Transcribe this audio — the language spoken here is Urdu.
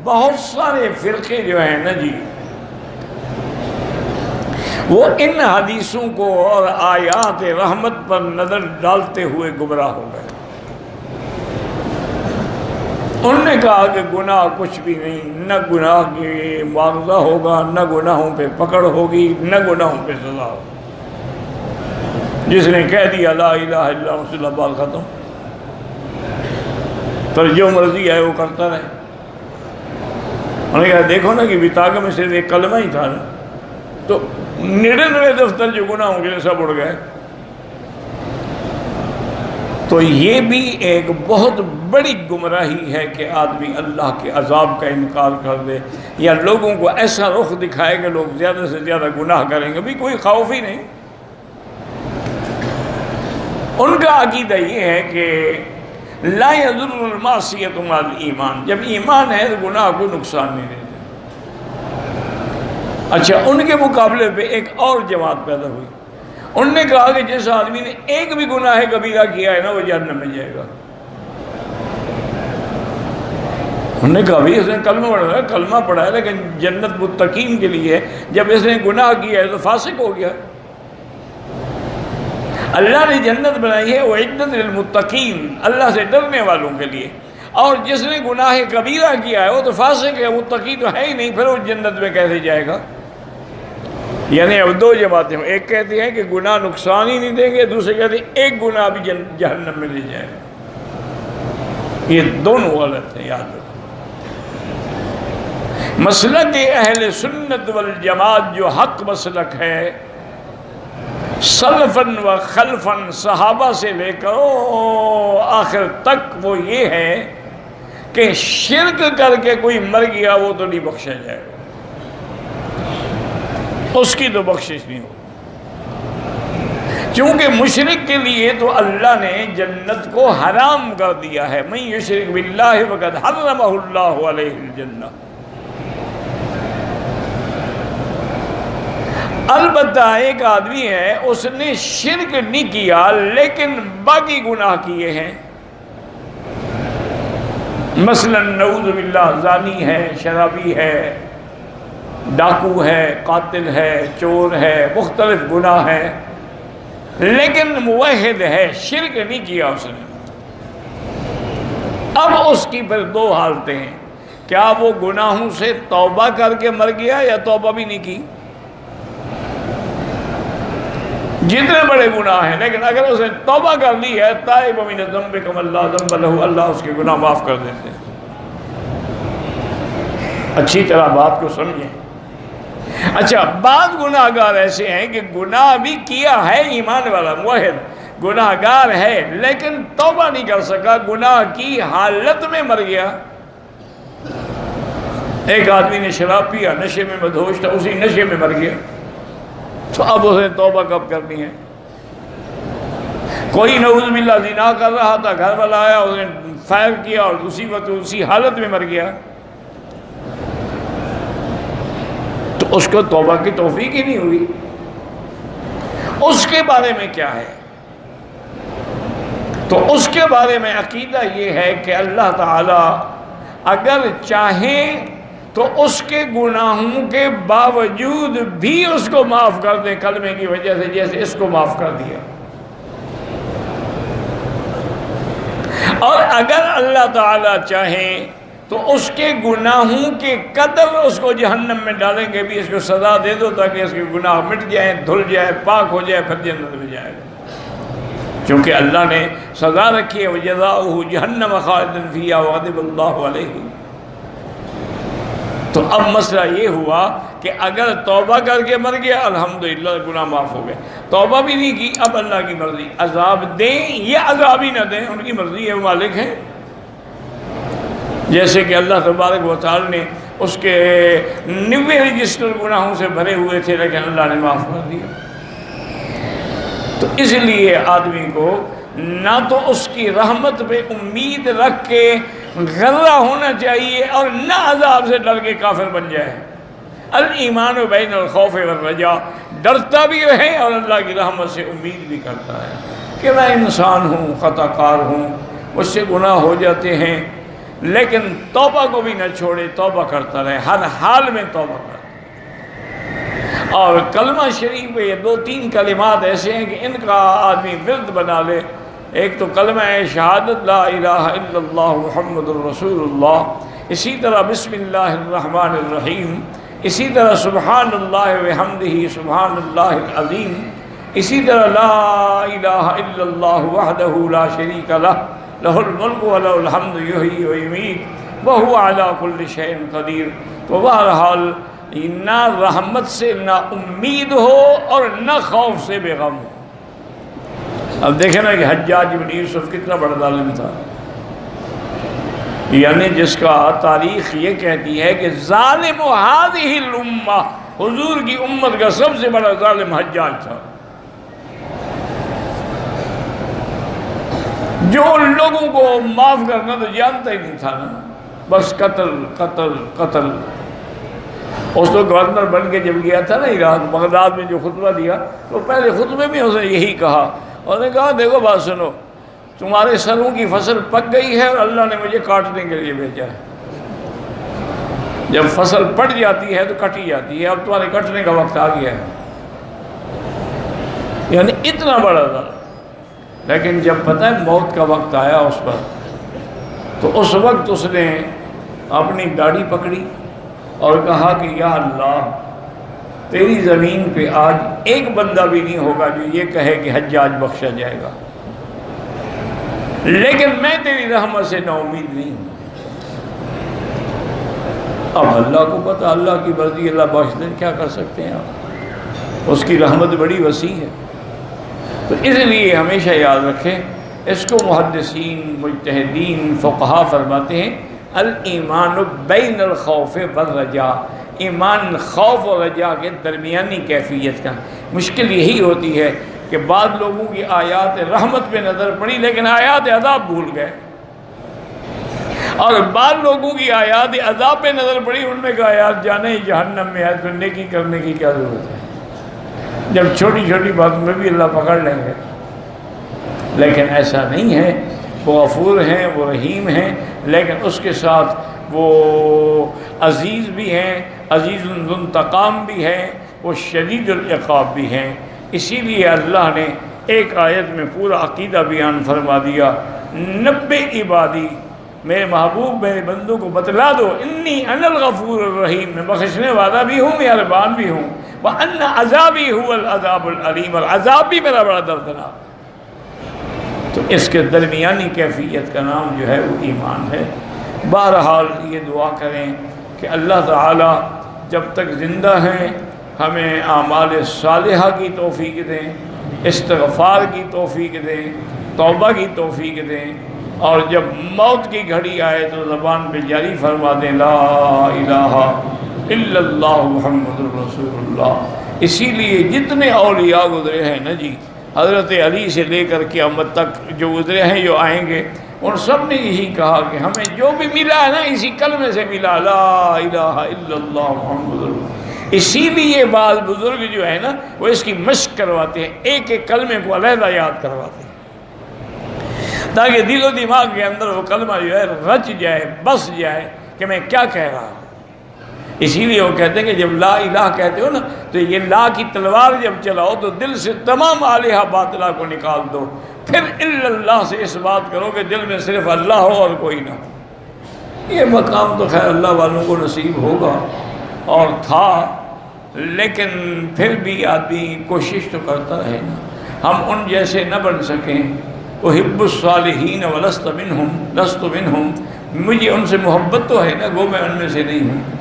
بہت سارے فرقے جو ہیں نا جی، وہ ان حدیثوں کو اور آیات رحمت پر نظر ڈالتے ہوئے گمراہ ہو گئے۔ انہوں نے کہا کہ گناہ کچھ بھی نہیں، نہ گناہ کی معاوضہ ہوگا، نہ گناہوں پہ پکڑ ہوگی، نہ گناہوں پہ سزا ہوگی۔ جس نے کہہ دیا لا الہ الا اللہ رسول اللہ، بات ختم، تو جو مرضی ہے وہ کرتا رہے۔ انہوں نے کہا دیکھو نا کہ بتاگا میں صرف ایک کلمہ ہی تھا نا، تو 99 دفتر جو گناہوں کے سب اڑ گئے۔ تو یہ بھی ایک بہت بڑی گمراہی ہے کہ آدمی اللہ کے عذاب کا انکار کر دے، یا لوگوں کو ایسا رخ دکھائے کہ لوگ زیادہ سے زیادہ گناہ کریں گے، بھی کوئی خوف ہی نہیں۔ ان کا عقیدہ یہ ہے کہ لا یضر المعصیۃ مع الایمان، جب ایمان ہے تو گناہ کو نقصان نہیں دیتے۔ اچھا، ان کے مقابلے پہ ایک اور جماعت پیدا ہوئی، انہوں نے کہا کہ جس آدمی نے ایک بھی گناہ کبیرہ کیا ہے نا وہ جہنم میں جائے گا۔ انہوں نے کہا بھی اس نے کلمہ پڑھا ہے لیکن جنت متقین کے لیے ہے، جب اس نے گناہ کیا ہے تو فاسق ہو گیا۔ اللہ نے جنت بنائی ہے وَعِدَّتْ لِلْمُتَّقِينَ، اللہ سے ڈرنے والوں کے لیے، اور جس نے گناہ کبیرہ کیا ہے وہ تو فاسق ہے، متقی تو ہے ہی نہیں، پھر وہ جنت میں کیسے جائے گا؟ یعنی اب دو جماعتیں ہیں، ایک کہتے ہیں کہ گناہ نقصان ہی نہیں دیں گے، دوسرے کہتے ہیں ایک گناہ بھی جہنم میں لے جائے گا۔ یہ دونوں غلط ہیں، یاد رکھو۔ مسلک اہل سنت والجماعت جو حق مسلک ہے، سلفاً و خلفاً، صحابہ سے لے کر آخر تک، وہ یہ ہے کہ شرک کر کے کوئی مر گیا وہ تو نہیں بخشا جائے گا، اس کی تو بخشش نہیں ہوگی، چونکہ مشرک کے لیے تو اللہ نے جنت کو حرام کر دیا ہے، من یشرک باللہ فقد حرمہ اللہ علیہ الجنہ۔ البتہ ایک آدمی ہے اس نے شرک نہیں کیا لیکن باقی گناہ کیے ہیں، مثلا نعوذ باللہ زانی ہے، شرابی ہے، ڈاکو ہے، قاتل ہے، چور ہے، مختلف گناہ ہے، لیکن موحد ہے، شرک نہیں کیا اس نے۔ اب اس کی پھر دو حالتیں ہیں، کیا وہ گناہوں سے توبہ کر کے مر گیا یا توبہ بھی نہیں کی؟ جتنے بڑے گناہ ہیں، لیکن اگر اس نے توبہ کر لی ہے، تائب من الذنب کمن لا ذنب لہ، اللہ اس کے گناہ معاف کر دیتے ہیں۔ اچھی طرح بات کو سمجھیں۔ اچھا، بعض گناہ گار ایسے ہیں کہ گناہ بھی کیا ہے، ایمان والا موحد گناہ گار ہے لیکن توبہ نہیں کر سکا، گناہ کی حالت میں مر گیا۔ ایک آدمی نے شراب پیا، نشے میں مدہوش تھا، اسی نشے میں مر گیا، تو اب اسے توبہ کب کرنی ہے؟ کوئی نعوذ باللہ زنا کر رہا تھا، گھر والا آیا، اس نے فائر کیا اور اسی وقت اسی حالت میں مر گیا، تو اس کو توبہ کی توفیق ہی نہیں ہوئی۔ اس کے بارے میں کیا ہے؟ تو اس کے بارے میں عقیدہ یہ ہے کہ اللہ تعالی اگر چاہیں تو اس کے گناہوں کے باوجود بھی اس کو معاف کر دے کلمے کی وجہ سے، جیسے اس کو معاف کر دیا۔ اور اگر اللہ تعالی چاہیں تو اس کے گناہوں کے قدر اس کو جہنم میں ڈالیں گے بھی، اس کو سزا دے دو تاکہ اس کے گناہ مٹ جائیں، دھل جائے، پاک ہو جائے، پھر جنت میں جائے گا، کیونکہ اللہ نے سزا رکھی ہے وَجَزَاؤُهُ جَهَنَّمَ خَالِدًا فِيهَا وَغَضِبَ اللَّهُ عَلَيْهِ۔ تو اب مسئلہ یہ ہوا کہ اگر توبہ کر کے مر گیا، الحمدللہ گناہ معاف ہو گئے، توبہ بھی نہیں کی، اب اللہ کی مرضی، عذاب دیں یا عذاب ہی نہ دیں، ان کی مرضی ہے، وہ مالک ہیں۔ جیسے کہ اللہ تبارک و تعالی نے اس کے 90 رجسٹر گناہوں سے بھرے ہوئے تھے لیکن اللہ نے معاف کر دیا۔ تو اس لیے آدمی کو نہ تو اس کی رحمت پہ امید رکھ کے غرہ ہونا چاہیے اور نہ عذاب سے ڈر کے کافر بن جائے۔ الایمان بین الخوف والرجاء، ڈرتا بھی رہے اور اللہ کی رحمت سے امید بھی کرتا ہے کہ میں انسان ہوں، خطا کار ہوں، مجھ سے گناہ ہو جاتے ہیں، لیکن توبہ کو بھی نہ چھوڑے، توبہ کرتا رہے، ہر حال میں توبہ کرتا۔ اور کلمہ شریف میں یہ 2-3 کلمات ایسے ہیں کہ ان کا آدمی ورد بنا لے۔ ایک تو کلمہ شہادت لا الہ الا اللہ محمد الرسول اللہ، اسی طرح بسم اللہ الرحمن الرحیم، اسی طرح سبحان اللہ وحمدہ سبحان اللہ العظیم، اسی طرح لا الہ الا اللہ وحدہ لا شریک لہ لہ الملک ولہ الحمد یحیی ویمیت وہو علی کل شیء قدیر۔ تو بہرحال نہ رحمت سے نہ امید ہو اور نہ خوف سے بے غم ہو۔ اب دیکھیں نا کہ حجاج بن یوسف کتنا بڑا ظالم تھا، یعنی جس کا تاریخ یہ کہتی ہے کہ ظالم ہذہ الامہ، حضور کی امت کا سب سے بڑا ظالم حجاج تھا، جو ان لوگوں کو معاف کرنا تو جانتا ہی نہیں تھا نا، بس قتل قتل قتل۔ اس تو گورنر بن کے جب گیا تھا نا عراق بغداد میں جو خطبہ دیا تو پہلے خطبے میں اس نے یہی کہا، اور نے کہا دیکھو بات سنو، تمہارے سروں کی فصل پک گئی ہے اور اللہ نے مجھے کاٹنے کے لیے بھیجا ہے۔ جب فصل پٹ جاتی ہے تو کٹی جاتی ہے، اب تمہارے کٹنے کا وقت آ گیا ہے، یعنی اتنا بڑا تھا۔ لیکن جب پتہ ہے موت کا وقت آیا اس پر، تو اس وقت اس نے اپنی داڑھی پکڑی اور کہا کہ یا اللہ، تیری زمین پہ آج ایک بندہ بھی نہیں ہوگا جو یہ کہے کہ حجاج بخشا جائے گا، لیکن میں تیری رحمت سے نا امید نہیں ہوں۔ اب اللہ کو پتہ، اللہ کی مرضی، اللہ بخش دے، کیا کر سکتے ہیں آپ، اس کی رحمت بڑی وسیع ہے۔ تو اس لیے ہمیشہ یاد رکھیں، اس کو محدثین مجتہدین فقہا فرماتے ہیں الایمان بین الخوف والرجاء، ایمان خوف اور رجاء کے درمیانی کیفیت کا۔ مشکل یہی ہوتی ہے کہ بعض لوگوں کی آیات رحمت پہ نظر پڑی لیکن آیات عذاب بھول گئے، اور بعض لوگوں کی آیات عذاب پہ نظر پڑی، ان میں کہا یار جانے ہی جہنم میں ہے تو نیکی کرنے کی کیا ضرورت ہے، جب چھوٹی چھوٹی بات میں بھی اللہ پکڑ لیں گے۔ لیکن ایسا نہیں ہے، وہ غفور ہیں، وہ رحیم ہیں، لیکن اس کے ساتھ وہ عزیز بھی ہیں، عزیز ذو انتقام بھی ہیں، وہ شدید العقاب بھی ہیں۔ اسی لیے اللہ نے ایک آیت میں پورا عقیدہ بیان فرما دیا، نبئ عبادی، میرے محبوب میرے بندوں کو بتلا دو، انی انا الغفور الرحیم، میں بخشنے والا بھی ہوں، مہربان بھی ہوں، وَأَنَّ عَذَابِي هُوَ الْعَذَابُ الْعَلِيمُ، اور عذاب بھی میرا بڑا دردناک۔ تو اس کے درمیانی کیفیت کا نام جو ہے وہ ایمان ہے۔ بہرحال یہ دعا کریں کہ اللہ تعالی جب تک زندہ ہیں ہمیں اعمال صالحہ کی توفیق دیں، استغفار کی توفیق دیں، توبہ کی توفیق دیں، اور جب موت کی گھڑی آئے تو زبان پہ جاری فرما دیں لا الہ الا اللہ محمد الرسول اللہ۔ اسی لیے جتنے اولیاء گزرے ہیں نا جی، حضرت علی سے لے کر قیامت تک جو گزرے ہیں، جو آئیں گے، ان سب نے یہی کہا کہ ہمیں جو بھی ملا ہے نا اسی کلمے سے ملا، لا الہ الا اللہ محمد رسول اللہ۔ اسی لیے بعض بزرگ جو ہے نا وہ اس کی مشق کرواتے ہیں، ایک ایک کلمے کو علیحدہ یاد کرواتے ہیں تاکہ دل و دماغ کے اندر وہ کلمہ جو ہے رچ جائے، بس جائے کہ میں کیا کہہ رہا ہوں۔ اسی لیے وہ کہتے ہیں کہ جب لا الہ کہتے ہو نا تو یہ لا کی تلوار جب چلاؤ تو دل سے تمام آلہہ باطلہ کو نکال دو، پھر الا اللہ سے اس بات کرو کہ دل میں صرف اللہ ہو اور کوئی نہ ہو۔ یہ مقام تو خیر اللہ والوں کو نصیب ہوگا اور تھا، لیکن پھر بھی آدمی کوشش تو کرتا رہے نا، ہم ان جیسے نہ بن سکیں۔ احب الصالحین ولست منہم، لست منہم، مجھے ان سے محبت تو ہے نا، گو میں ان میں سے نہیں ہوں۔